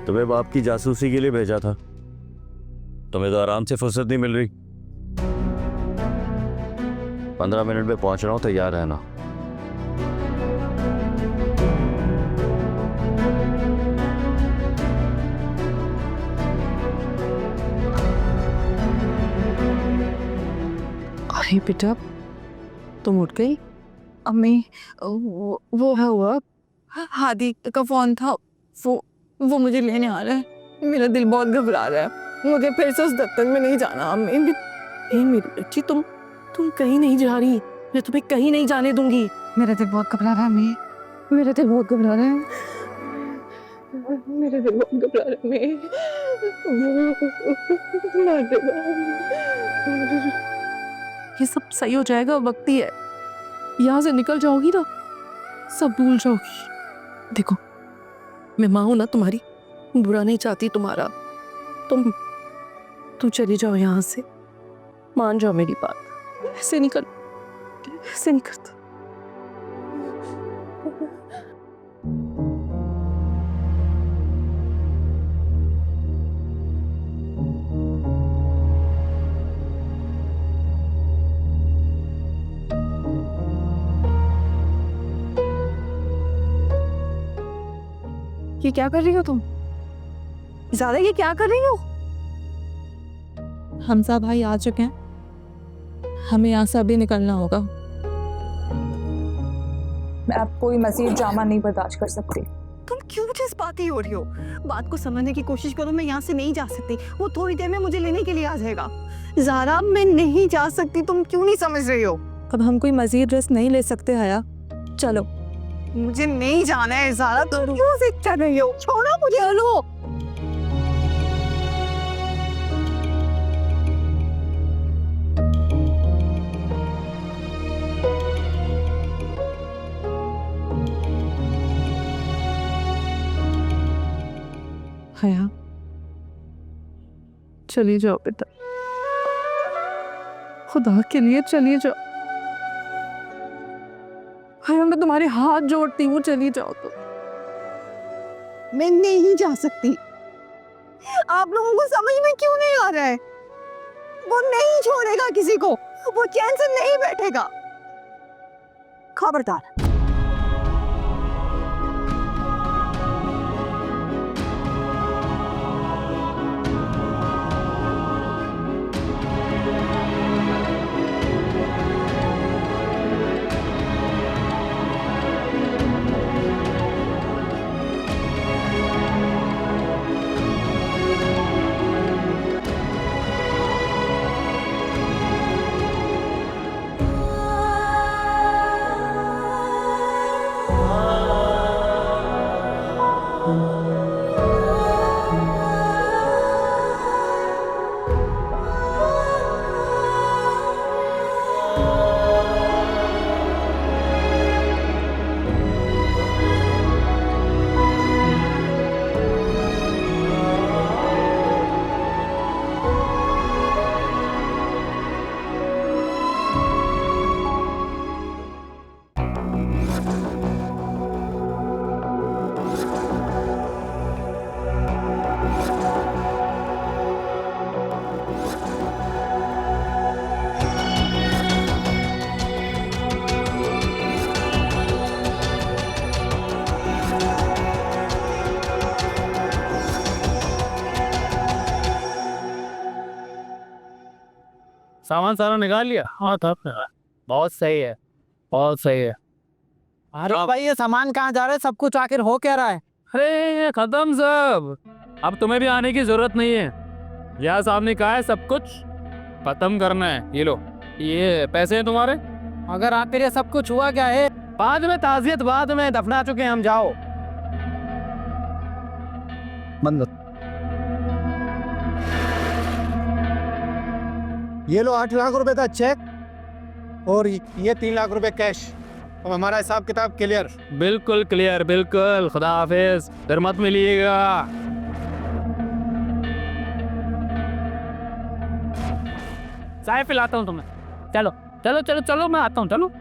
तुम्हें बाप की जासूसी के लिए भेजा था। तुम्हें तो आराम से फुर्सत नहीं मिल रही। 15 मिनट में पहुंच रहा हूं, तैयार रहना। अरे बेटा, तुम उठ गई? अम्मी, वो हुआ, हादी का फोन था। वो मुझे लेने आ रहा है। मेरा दिल बहुत घबरा रहा है। मुझे फिर से उस दफ्तर में नहीं जाना अम्मी। मेरी बच्ची, तुम कहीं नहीं जा रही। मैं तुम्हें कहीं नहीं जाने दूंगी। मेरा दिल बहुत घबरा रहा है अम्मी। मेरा दिल बहुत घबरा रहा है। मेरा दिल बहुत घबरा रहा है अम्मी। मार देगा। ये सब सही हो जाएगा, वक्त ही है। यहाँ से निकल जाओगी ना, सब भूल जाओगी। देखो, मैं माँ हूं ना तुम्हारी, बुरा नहीं चाहती तुम्हारा। तुम चली जाओ यहाँ से, मान जाओ मेरी बात। ऐसे नहीं करता। ये क्या कर रही हो तुम? ज़्यादा ये क्या कर रही हो? हमजा भाई आ चुके हैं, हमें यहाँ से अभी निकलना होगा। मैं अब कोई मज़ीद ड्रामा नहीं बर्दाश्त कर सकती। तुम क्यों जज्बाती हो रही हो? बात को समझने की कोशिश करो। मैं यहाँ से नहीं जा सकती। वो थोड़ी देर में मुझे लेने के लिए आ जाएगा। ज़ारा, मैं नहीं जा सकती। तुम क्यों नहीं समझ रही हो? अब हम कोई मज़ीद रिस्क नहीं ले सकते हया। चलो। मुझे नहीं जाना है ज़ारा। तुम क्यों जिद कर रही हो? छोड़ो मुझे। चलो। हया, चली जाओ बेटा, खुदा के लिए चली जाओ। हया, मैं तुम्हारे हाथ जोड़ती हूँ, चली जाओ तो। मैं नहीं जा सकती। आप लोगों को समझ में क्यों नहीं आ रहा है? वो नहीं छोड़ेगा किसी को। वो चैन से नहीं बैठेगा। खबरदार। सामान सारा निकाल लिया? हाँ था अपने। बहुत सही है, बहुत सही है। अरे भाई, ये सामान कहाँ जा रहा है? सब कुछ आखिर हो क्या रहा है? अरे ये खत्म सब, अब तुम्हें भी आने की जरूरत नहीं है। यहाँ सामने कहा है सब कुछ खत्म करना है। ये लो, ये पैसे हैं तुम्हारे। अगर आखिर ये सब कुछ हुआ क्या है? बाद में ताजियत, बाद में दफना चुके हैं हम। जाओ। बंद। ये लो 8 लाख रुपए का चेक और ये 3 लाख रुपए कैश। अब हमारा हिसाब किताब क्लियर। बिल्कुल क्लियर, बिल्कुल। खुदा हाफिज, फिर मत मिलिएगा। चाय पिलाता हूँ तुम्हें। चलो चलो चलो चलो, मैं आता हूँ। चलो।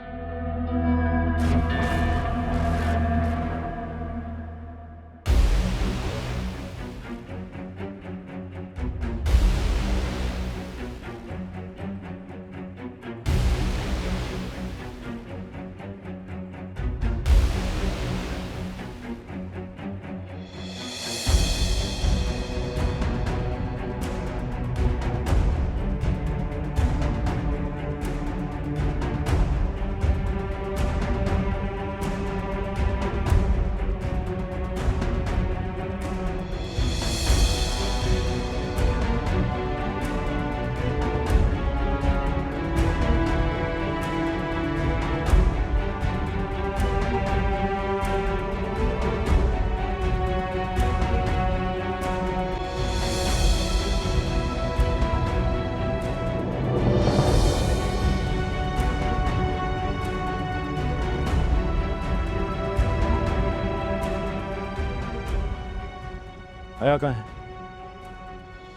हया कहाँ है?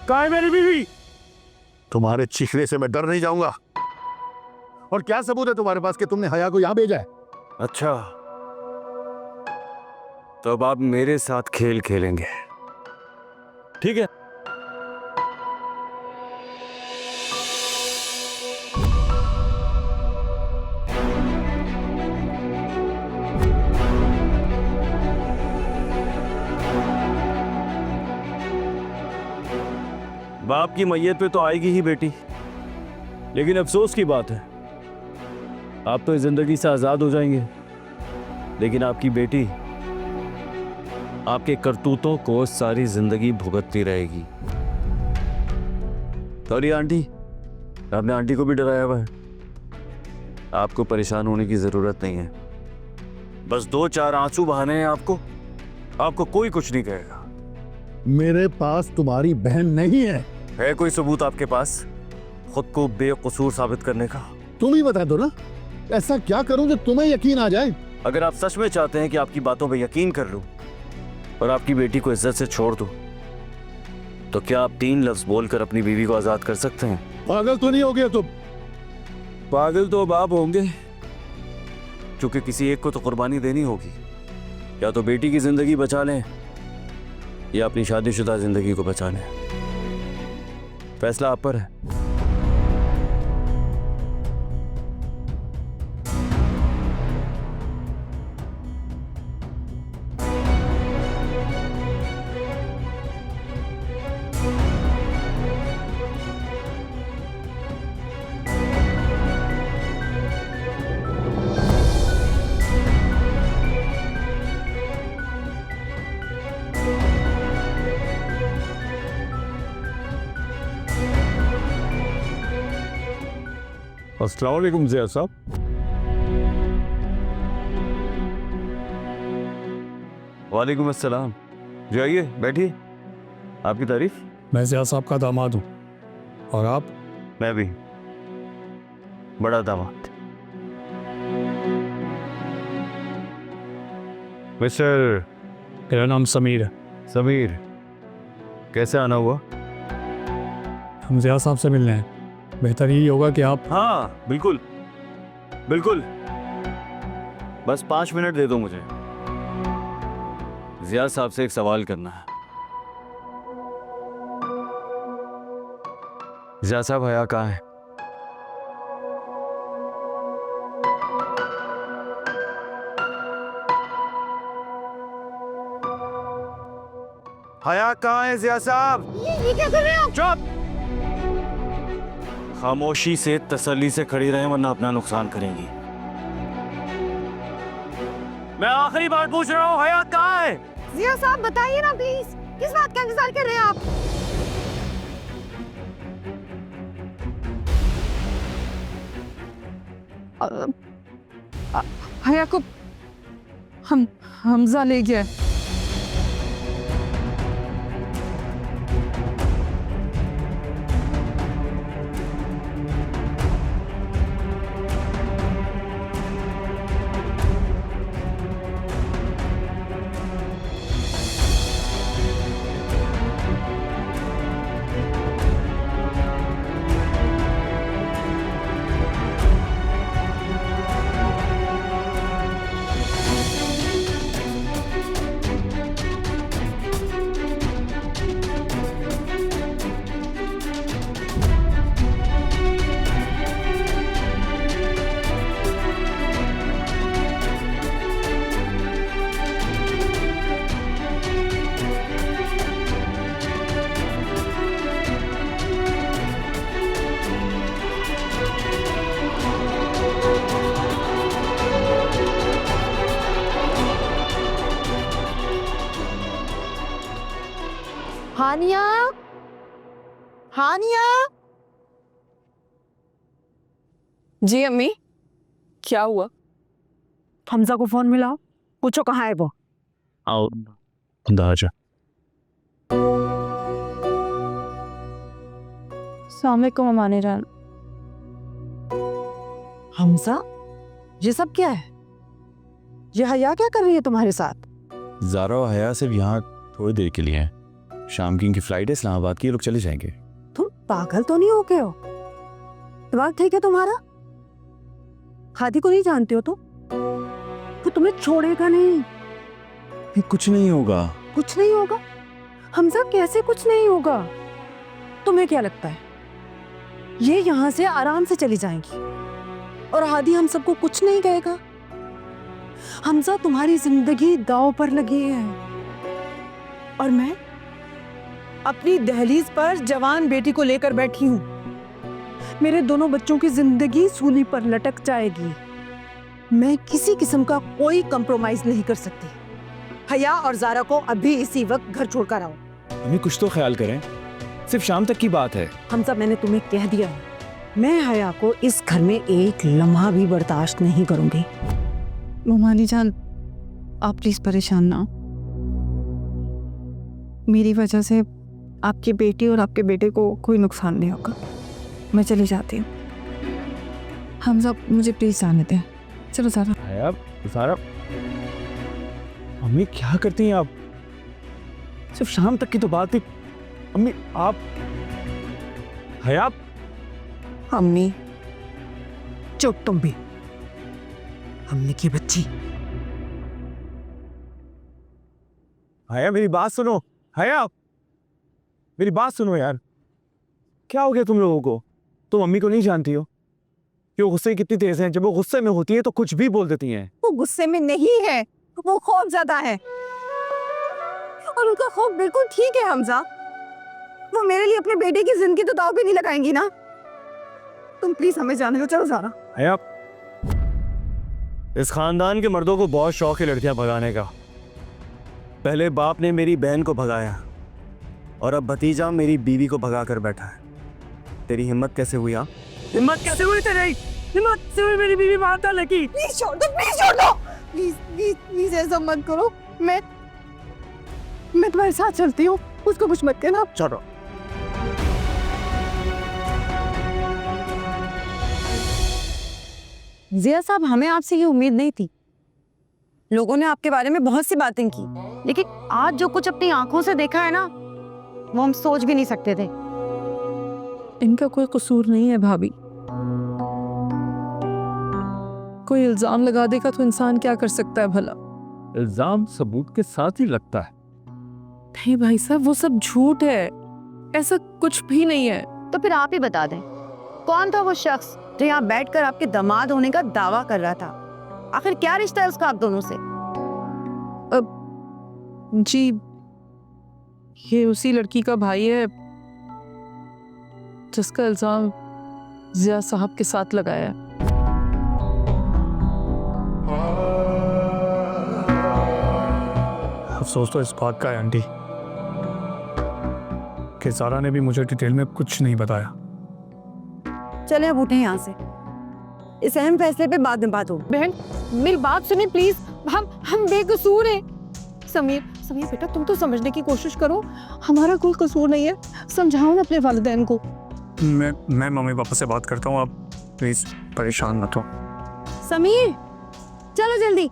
कहाँ है मेरी बीवी? तुम्हारे चीखने से मैं डर नहीं जाऊंगा। और क्या सबूत है तुम्हारे पास कि तुमने हया को यहां भेजा है? अच्छा, तो अब आप मेरे साथ खेल खेलेंगे, ठीक है? बाप की मैयत पे तो आएगी ही बेटी, लेकिन अफसोस की बात है, आप तो इस जिंदगी से आजाद हो जाएंगे, लेकिन आपकी बेटी आपके करतूतों को सारी जिंदगी भुगतती रहेगी। सॉरी आंटी, आपने आंटी को भी डराया हुआ है। आपको परेशान होने की जरूरत नहीं है, बस 2-4 आंसू बहाने हैं आपको कोई कुछ नहीं कहेगा। मेरे पास तुम्हारी बहन नहीं है। कोई सबूत आपके पास खुद को बेकसूर साबित करने का? तुम ही बता दो ना, ऐसा क्या करूं जो तुम्हें यकीन आ जाए? अगर आप सच में चाहते हैं कि आपकी बातों पे यकीन कर लूं और आपकी बेटी को इज्जत से छोड़ दूं, तो क्या आप 3 लफ्ज बोलकर अपनी बीवी को आजाद कर सकते हैं? पागल तो नहीं हो गया तुम? पागल तो अब आप होंगे, क्योंकि किसी एक को तो कुर्बानी देनी होगी। या तो बेटी की जिंदगी बचा लें या अपनी शादीशुदा जिंदगी को बचा लें, फैसला आप पर है। अस्सलाम वालेकुम ज़िया साहब। वालेकुम अस्सलाम। जाइए बैठिए, आपकी तारीफ। मैं ज़िया साहब का दामाद हूँ। और आप? मैं भी बड़ा दामाद। मिस्टर मेरा नाम समीर है। समीर, कैसे आना हुआ? हम ज़िया साहब से मिलने हैं। बेहतर यही होगा कि आप... हाँ बिल्कुल बिल्कुल, बस 5 मिनट दे दो मुझे। ज़िया साहब से एक सवाल करना है। ज़िया साहब, हया कहाँ है? हया कहाँ है ज़िया साहब? ये क्या कर रहे हो? चुप! खामोशी से तसल्ली से खड़ी रहें, वरना अपना नुकसान करेंगी। मैं आखिरी बार पूछ रहा हूँ, हया कहाँ है? जिया साहब बताइए ना प्लीज, किस बात का इंतजार कर रहे हैं आप? हया को हमजा ले गया। हानिया, हानिया। जी अम्मी, क्या हुआ? हमजा को फोन मिलाओ, पूछो कहाँ है वो। आओ अंदर आ जा। अस्सलामुअलैकुम अमानी जान। हमजा, ये सब क्या है? ये हया क्या कर रही है तुम्हारे साथ? ज़ारा और हया सिर्फ यहाँ थोड़ी देर के लिए हैं, शाम की इनकी फ्लाइट है इस्लामाबाद की, ये लोग चले जाएंगे। तुम पागल तो नहीं हो गए हो? दिमाग ठीक है तुम्हारा? हादी को नहीं जानते हो तुम? वो तुम्हें छोड़ेगा नहीं। ये कुछ नहीं होगा। कुछ नहीं होगा? हमजा कैसे कुछ नहीं होगा? तुम्हें क्या लगता है ये यहाँ से आराम से चली जाएंगी और हादी हम सबको कुछ नहीं कहेगा? हमजा तुम्हारी जिंदगी दांव पर लगी है और मैं अपनी दहलीज पर जवान बेटी को लेकर बैठी हूँ। मेरे दोनों बच्चों की जिंदगी सूली पर लटक जाएगी। मैं किसी किस्म का कोई कंप्रोमाइज नहीं कर सकती। हया और जारा को अभी इसी वक्त घर छोड़कर आओ। हमें कुछ तो ख्याल करें, सिर्फ शाम तक की बात है। हमजा मैंने तुम्हें कह दिया है, मैं हया को इस घर में एक लम्हा भी बर्दाश्त नहीं करूंगी। मोमानी जान, आप प्लीज परेशान ना हो। मेरी वजह से आपकी बेटी और आपके बेटे को कोई नुकसान नहीं होगा। मैं चली जाती हूँ। हमजा मुझे प्लीज जाने दें। चलो सारा। सारा अम्मी क्या करती हैं आप? सिर्फ शाम तक की तो बात थी। अम्मी आप हया अम्मी चुप तुम भी, अम्मी की बच्ची। हया मेरी बात सुनो। हया मेरी बात सुनो यार, क्या हो गया तुम लोगों को? तुम अम्मी को नहीं जानती हो कि वो गुस्से कितनी तेज हैं? जब वो गुस्से में होती है तो कुछ भी बोल देती हैं। वो गुस्से में नहीं है, वो खौफ ज्यादा है और उनका खौफ बिल्कुल ठीक है। हमजा वो मेरे लिए अपने बेटे की जिंदगी तो दांव पे नहीं लगाएंगी ना। तुम प्लीज हमें जाने दो। चलो सारा। हया इस खानदान के मर्दों को बहुत शौक है लड़कियां भगाने का। पहले बाप ने मेरी बहन को भगाया और अब भतीजा मेरी बीवी को भगा कर बैठा है। तेरी हिम्मत कैसे हुई? हाँ हिम्मत कैसे हुई तेरी? हिम्मत से हुई मेरी बीवी मारता लगी। प्लीज छोड़ दो, प्लीज छोड़ दो, प्लीज प्लीज प्लीज ऐसा मत करो। मैं तुम्हारे साथ चलती हूँ, उसको कुछ मत कहना। चलो जिया साहब, हमें आपसे ये उम्मीद नहीं थी। लोगों ने आपके बारे में बहुत सी बातें की, लेकिन आज जो कुछ अपनी आंखों से देखा है ना, वो हम सोच भी नहीं सकते थे। इनका कोई कसूर नहीं है भाभी। कोई इल्जाम लगा देगा तो इंसान क्या कर सकता है भला? इल्जाम सबूत के साथ ही लगता है। नहीं भाई साहब, वो सब झूठ है, ऐसा कुछ भी नहीं है। तो फिर आप ही बता दें, कौन था वो शख्स जो यहाँ बैठकर आपके दामाद होने का दावा कर रहा था? आखिर क्या रिश्ता है उसका आप दोनों से? जी, ये उसी लड़की का भाई है जिसका इल्जाम जिया साहब के साथ लगाया है। अफसोस तो इस बात का है आंटी कि सारा ने भी मुझे डिटेल में कुछ नहीं बताया। चले अब उठे यहाँ से, इस अहम फैसले पे बाद में बात हो। बहन मेरी बात सुनिए प्लीज। हम बेकसूर हैं। समीर समीर बेटा, तुम तो समझने की कोशिश करो, हमारा कोई कसूर नहीं है। समझाओ ना अपने वालिदैन को। मैं मम्मी पापा से बात करता हूँ, आप प्लीज परेशान मत हो। समीर चलो जल्दी।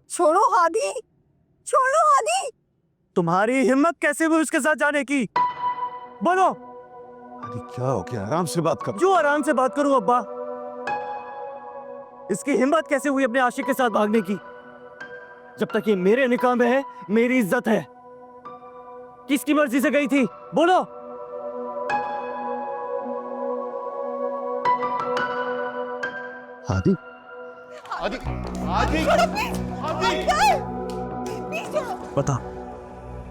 छोड़ो हादी, छोड़ो हादी। तुम्हारी हिम्मत कैसे हुई उसके साथ जाने की? बोलो। अरे क्या हो गया? आराम से बात करो। जो आराम से बात करूं अब्बा? इसकी हिम्मत कैसे हुई अपने आशिक के साथ भागने की? जब तक ये मेरे निकाह में है, मेरी इज्जत है। किसकी मर्जी से गई थी? बोलो। हादी आदि आदि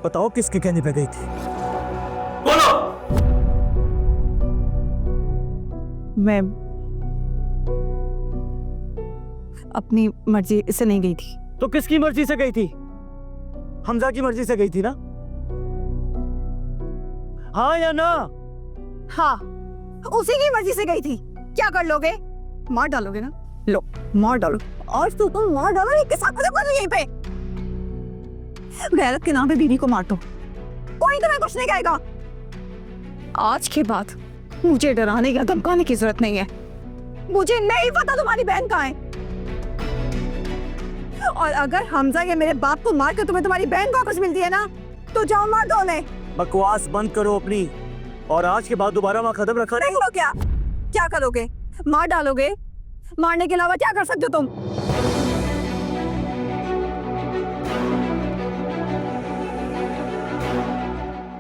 बताओ किसके कहने पे गई थी? अपनी मर्जी से नहीं गई थी। तो किसकी मर्जी से गई थी? हमजा की मर्जी से गई थी ना? हाँ या ना? हाँ, उसी की मर्जी से गई थी। क्या कर लोगे? मार डालोगे ना? लो, मार डालो। आज तो तुम मार डालो, एक के साथ खत्म करो यहीं पे। गैरत के नाम पे बीवी को मार दो, कोई तुम्हें कुछ नहीं कहेगा। आज के बाद मुझे डराने या धमकाने की जरूरत नहीं है। मुझे नहीं पता तुम्हारी बहन कहाँ है, और अगर हमजा या मेरे बाप को मार कर तुम्हें तुम्हारी बहन वापस मिलती है ना, तो जाओ मार दो उन्हें। बकवास बंद करो अपनी, और आज के बाद दोबारा वहाँ कदम रखा नहीं तो क्या? क्या करोगे? मार डालोगे? मारने के अलावा क्या कर सकते हो तुम?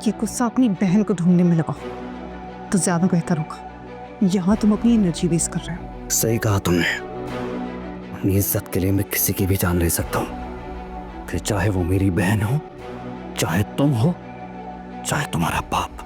ये गुस्सा अपनी बहन को ढूंढने में लगाओ तो ज्यादा बेहतर होगा। यहाँ तुम अपनी एनर्जी वेस्ट कर रहे हो। सही कहा तुमने। अपनी इज्जत के लिए मैं किसी की भी जान ले सकता हूँ, फिर चाहे वो मेरी बहन हो, चाहे तुम हो, चाहे तुम्हारा बाप।